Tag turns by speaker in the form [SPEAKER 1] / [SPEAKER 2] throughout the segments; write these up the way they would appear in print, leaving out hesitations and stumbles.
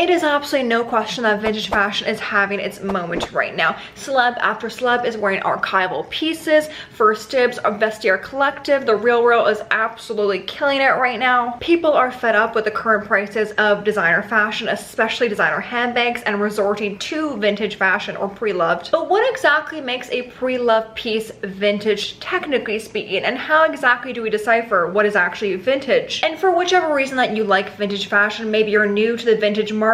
[SPEAKER 1] It is absolutely no question that vintage fashion is having its moment right now. Celeb after celeb is wearing archival pieces. First Dibs, Vestiaire Collective, The Real is absolutely killing it right now. People are fed up with the current prices of designer fashion, especially designer handbags, and resorting to vintage fashion or pre-loved. But what exactly makes a pre-loved piece vintage, technically speaking, and how exactly do we decipher what is actually vintage? And for whichever reason that you like vintage fashion, maybe you're new to the vintage market,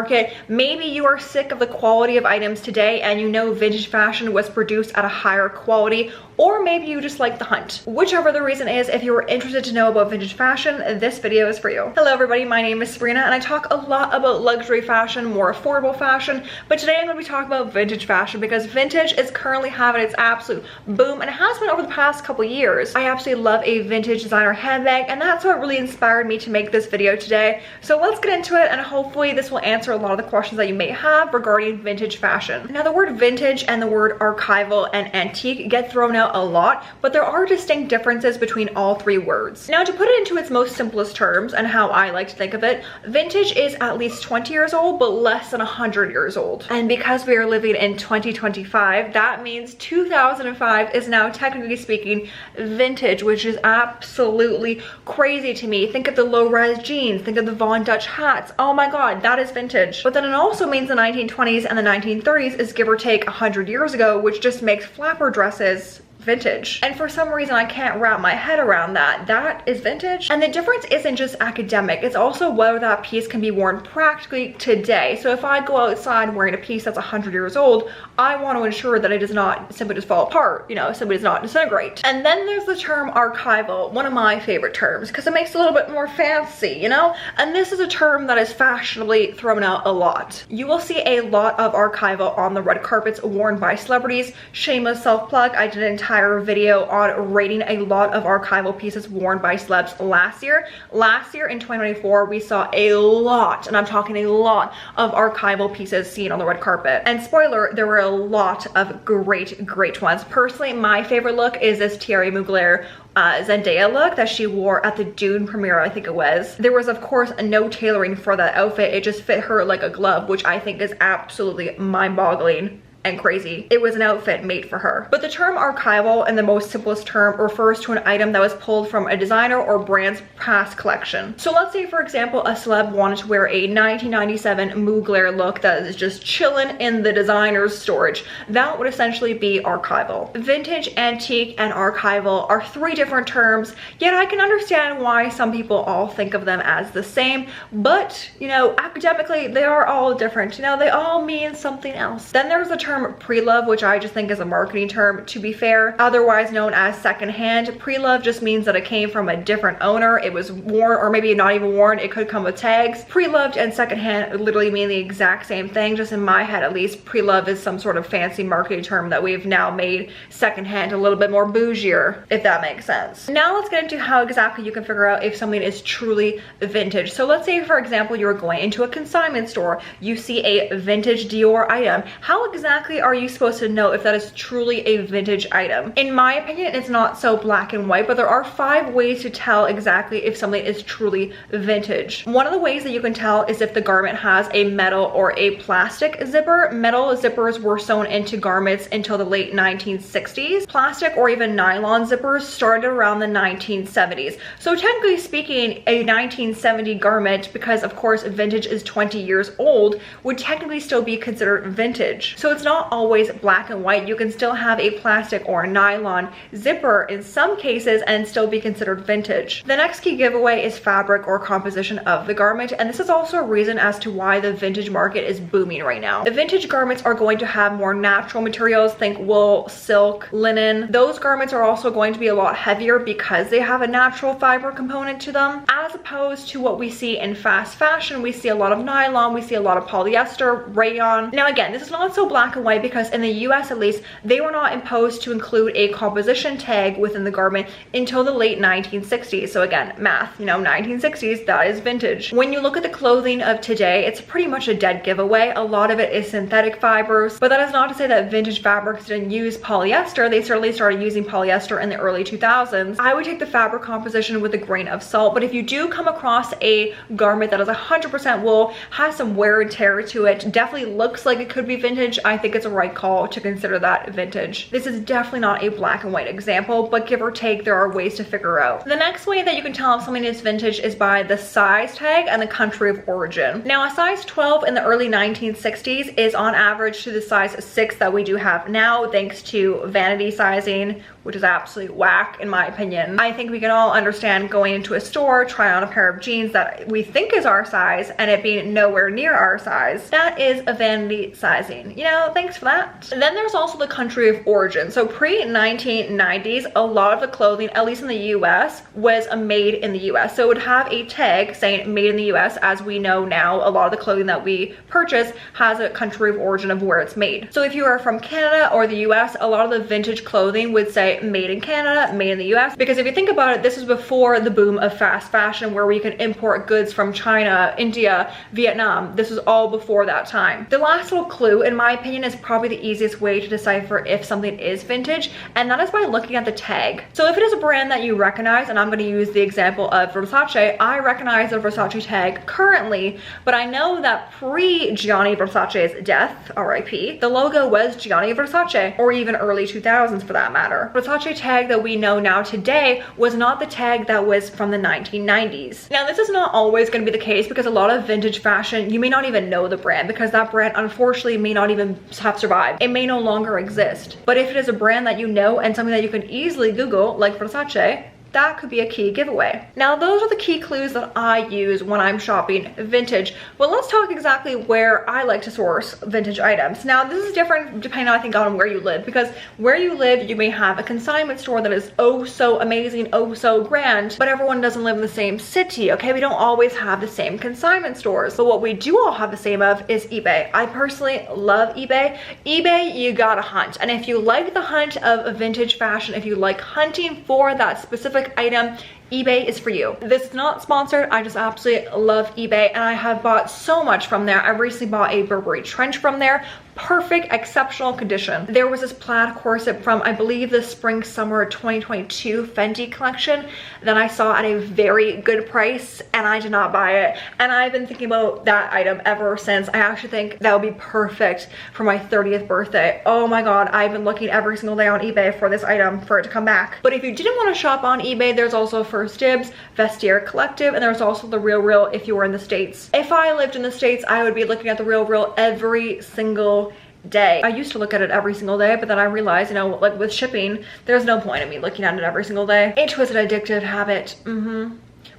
[SPEAKER 1] maybe you are sick of the quality of items today and you know vintage fashion was produced at a higher quality, or maybe you just like the hunt. Whichever the reason is, if you are interested to know about vintage fashion, this video is for you. Hello everybody, my name is Sabrina and I talk a lot about luxury fashion, more affordable fashion, but today I'm going to be talking about vintage fashion because vintage is currently having its absolute boom, and it has been over the past couple years. I absolutely love a vintage designer handbag, and that's what really inspired me to make this video today. So let's get into it, and hopefully this will answer a lot of the questions that you may have regarding vintage fashion. Now, the word vintage and the word archival and antique get thrown out a lot, but there are distinct differences between all three words. Now, to put it into its most simplest terms and how I like to think of it, vintage is at least 20 years old but less than 100 years old. And because we are living in 2025, that means 2005 is now technically speaking vintage, which is absolutely crazy to me. Think of the low-rise jeans, think of the Von Dutch hats. Oh my god, that is vintage. But then it also means the 1920s and the 1930s is give or take 100 years ago, which just makes flapper dresses vintage. And for some reason I can't wrap my head around that. That is vintage. And the difference isn't just academic, it's also whether that piece can be worn practically today. So if I go outside wearing a piece that's 100 years old, I want to ensure that it does not simply just fall apart, you know, simply does not disintegrate. And then there's the term archival, one of my favorite terms because it makes it a little bit more fancy, you know? And this is a term that is fashionably thrown out a lot. You will see a lot of archival on the red carpets worn by celebrities. Shameless self-plug, I did an entire video on rating a lot of archival pieces worn by celebs last year. Last year in 2024, we saw a lot, and I'm talking a lot, of archival pieces seen on the red carpet. And spoiler, there were a lot of great ones. Personally, my favorite look is this Thierry Mugler Zendaya look that she wore at the Dune premiere, I think it was. There was of course no tailoring for that outfit. It just fit her like a glove, which I think is absolutely mind-boggling and crazy. It was an outfit made for her. But the term archival, in the most simplest term, refers to an item that was pulled from a designer or brand's past collection. So let's say, for example, a celeb wanted to wear a 1997 Mugler look that is just chilling in the designer's storage. That would essentially be archival. Vintage, antique, and archival are three different terms, yet I can understand why some people all think of them as the same, but, you know, academically, they are all different. You know, they all mean something else. Then there's the term pre-love, which I just think is a marketing term, to be fair, otherwise known as secondhand. Pre-love just means that it came from a different owner. It was worn, or maybe not even worn. It could come with tags. Pre-loved and secondhand literally mean the exact same thing. Just in my head, at least, pre-love is some sort of fancy marketing term that we've now made secondhand a little bit more bougier, if that makes sense. Now let's get into how exactly you can figure out if something is truly vintage. So let's say, for example, you're going into a consignment store. You see a vintage Dior item. How exactly are you supposed to know if that is truly a vintage item? In my opinion, it's not so black and white, but there are 5 ways to tell exactly if something is truly vintage. One of the ways that you can tell is if the garment has a metal or a plastic zipper. Metal zippers were sewn into garments until the late 1960s. Plastic or even nylon zippers started around the 1970s. So technically speaking, a 1970 garment, because of course vintage is 20 years old, would technically still be considered vintage. So it's not always black and white. You can still have a plastic or a nylon zipper in some cases and still be considered vintage. The next key giveaway is fabric or composition of the garment, and this is also a reason as to why the vintage market is booming right now. The vintage garments are going to have more natural materials, think wool, silk, linen. Those garments are also going to be a lot heavier because they have a natural fiber component to them, as opposed to what we see in fast fashion. We see a lot of nylon, we see a lot of polyester, rayon. Now again, this is not so black black and white because in the US at least, they were not imposed to include a composition tag within the garment until the late 1960s. So again, math, you know, 1960s, that is vintage. When you look at the clothing of today, it's pretty much a dead giveaway. A lot of it is synthetic fibers, but that is not to say that vintage fabrics didn't use polyester. They certainly started using polyester in the early 2000s. I would take the fabric composition with a grain of salt, but if you do come across a garment that is 100% wool, has some wear and tear to it, definitely looks like it could be vintage, I think it's a right call to consider that vintage. This is definitely not a black and white example, but give or take, there are ways to figure out. The next way that you can tell if something is vintage is by the size tag and the country of origin. Now, a size 12 in the early 1960s is on average to the size 6 that we do have now, thanks to vanity sizing, which is absolutely whack in my opinion. I think we can all understand going into a store, trying on a pair of jeans that we think is our size and it being nowhere near our size. That is a vanity sizing. You know, thanks for that. And then there's also the country of origin. So pre-1990s, a lot of the clothing, at least in the US, was made in the US. So it would have a tag saying made in the US. As we know now, a lot of the clothing that we purchase has a country of origin of where it's made. So if you are from Canada or the US, a lot of the vintage clothing would say made in Canada, made in the US, because if you think about it, this was before the boom of fast fashion where we could import goods from China, India, Vietnam. This was all before that time. The last little clue, in my opinion, is probably the easiest way to decipher if something is vintage, and that is by looking at the tag. So if it is a brand that you recognize, and I'm going to use the example of Versace, I recognize the Versace tag currently, but I know that pre-Gianni Versace's death, RIP, the logo was Gianni Versace, or even early 2000s for that matter. Versace tag that we know now today was not the tag that was from the 1990s. Now, this is not always going to be the case because a lot of vintage fashion, you may not even know the brand because that brand unfortunately may not even have survived. It may no longer exist. But if it is a brand that you know and something that you can easily Google, like Versace, that could be a key giveaway. Now, those are the key clues that I use when I'm shopping vintage. Well, let's talk exactly where I like to source vintage items. Now, this is different depending, I think, on where you live, because where you live, you may have a consignment store that is oh so amazing, oh so grand, but everyone doesn't live in the same city, okay? We don't always have the same consignment stores, but what we do all have the same of is eBay. I personally love eBay. eBay, you gotta hunt, and if you like the hunt of vintage fashion, if you like hunting for that specific item, eBay is for you. This is not sponsored. I just absolutely love eBay and I have bought so much from there. I recently bought a Burberry trench from there. Perfect, exceptional condition. There was this plaid corset from, I believe, the spring summer 2022 Fenty collection that I saw at a very good price and I did not buy it. And I've been thinking about that item ever since. I actually think that would be perfect for my 30th birthday. Oh my God, I've been looking every single day on eBay for this item for it to come back. But if you didn't want to shop on eBay, there's also First Dibs, Vestiaire Collective, and there's also the Real Real if you were in the States. If I lived in the States, I would be looking at the Real Real every single day. I used to look at it every single day, but then I realized, you know, like with shipping, there's no point in me looking at it every single day. It was an addictive habit.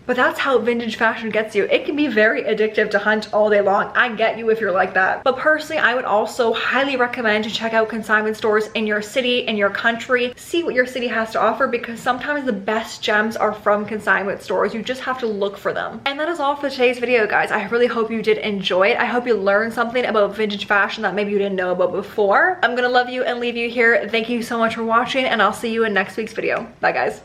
[SPEAKER 1] But that's how vintage fashion gets you. It can be very addictive to hunt all day long. I get you if you're like that. But personally, I would also highly recommend to check out consignment stores in your city, in your country. See what your city has to offer because sometimes the best gems are from consignment stores. You just have to look for them. And that is all for today's video, guys. I really hope you did enjoy it. I hope you learned something about vintage fashion that maybe you didn't know about before. I'm gonna love you and leave you here. Thank you so much for watching and I'll see you in next week's video. Bye, guys.